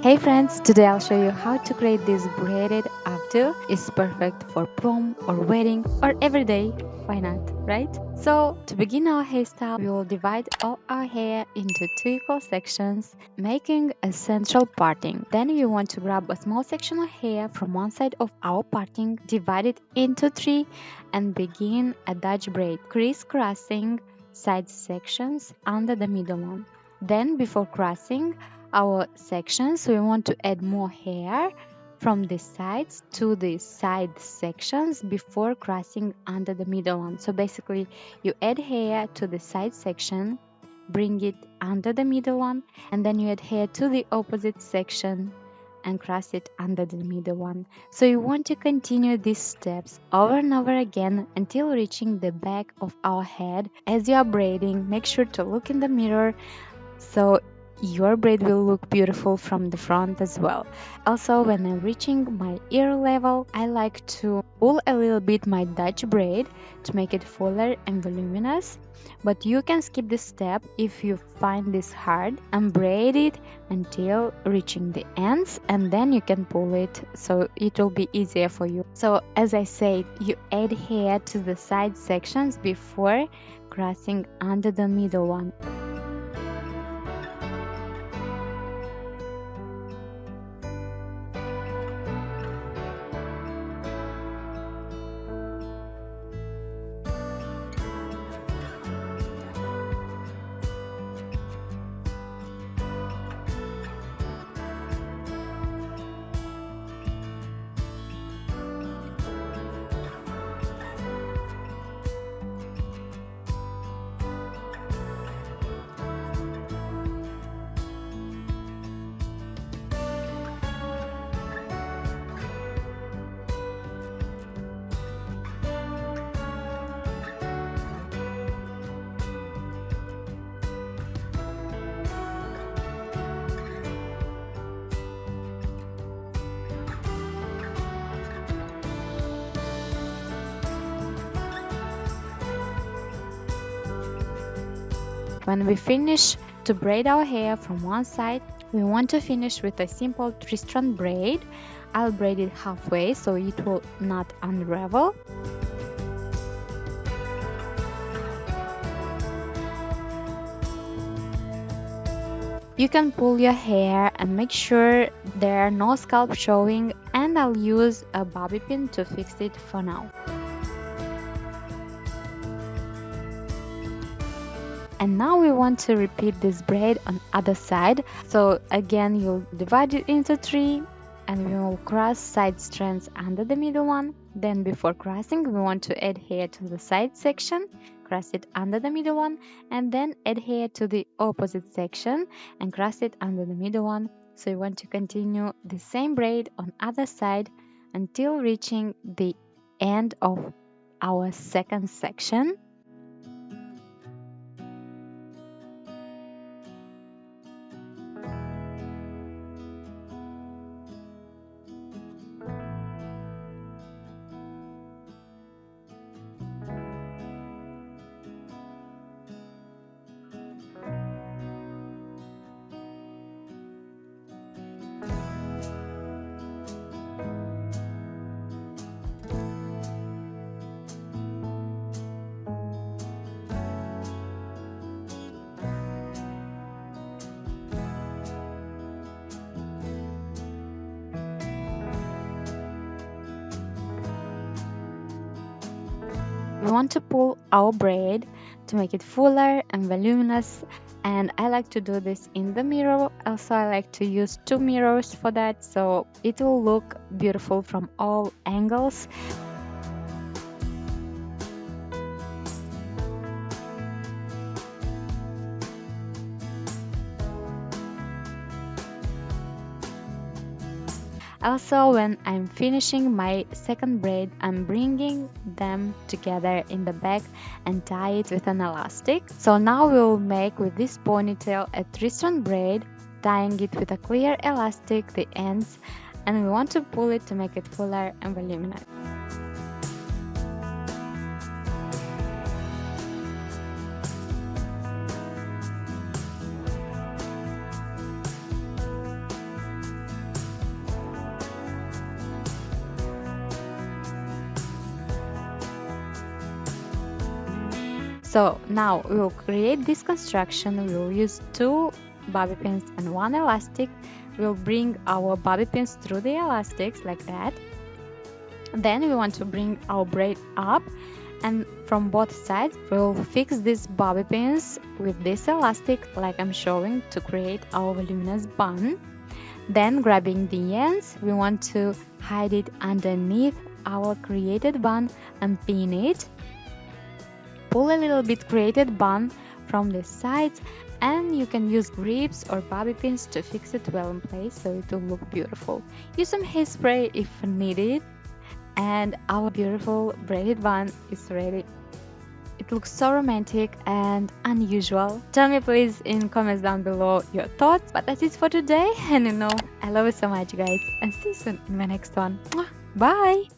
Hey friends, today I'll show you how to create this braided updo. It's perfect for prom or wedding or every day. Why not, right? So to begin our hairstyle, we will divide all our hair into two equal sections, making a central parting. Then we want to grab a small section of hair from one side of our parting, divide it into three, and begin a Dutch braid, crisscrossing side sections under the middle one. Then before crossing our sections, we want to add more hair from the sides to the side sections before crossing under the middle one. So basically you add hair to the side section, bring it under the middle one, and then you add hair to the opposite section and cross it under the middle one. So you want to continue these steps over and over again until reaching the back of our head. As you are braiding, make sure to look in the mirror so your braid will look beautiful from the front as well. Also, when I'm reaching my ear level, I like to pull a little bit my Dutch braid to make it fuller and voluminous, but you can skip this step if you find this hard and braid it until reaching the ends, and then you can pull it so it will be easier for you. So as I said, you add hair to the side sections before crossing under the middle one. When we finish to braid our hair from one side, we want to finish with a simple 3-strand braid. I'll braid it halfway so it will not unravel. You can pull your hair and make sure there are no scalp showing, and I'll use a bobby pin to fix it for now. And now we want to repeat this braid on other side. So again, you'll divide it into three and we will cross side strands under the middle one. Then before crossing, we want to add hair to the side section, cross it under the middle one, and then add hair to the opposite section and cross it under the middle one. So you want to continue the same braid on other side until reaching the end of our second section. We want to pull our braid to make it fuller and voluminous, and I like to do this in the mirror. Also, I like to use 2 mirrors for that, so it will look beautiful from all angles. Also, when I'm finishing my second braid, I'm bringing them together in the back and tie it with an elastic. So now we'll make with this ponytail a 3-strand braid, tying it with a clear elastic, the ends, and we want to pull it to make it fuller and voluminous. So now we will create this construction. We will use 2 bobby pins and 1 elastic. We'll bring our bobby pins through the elastics like that. Then we want to bring our braid up, and from both sides we'll fix these bobby pins with this elastic like I'm showing to create our voluminous bun. Then grabbing the ends, we want to hide it underneath our created bun and pin it. Pull a little bit created bun from the sides, and you can use grips or bobby pins to fix it well in place so it will look beautiful. Use some hairspray if needed, and our beautiful braided bun is ready. It looks so romantic and unusual. Tell me please in comments down below your thoughts. But that's it for today, and I love you so much guys, and see you soon in my next one. Bye!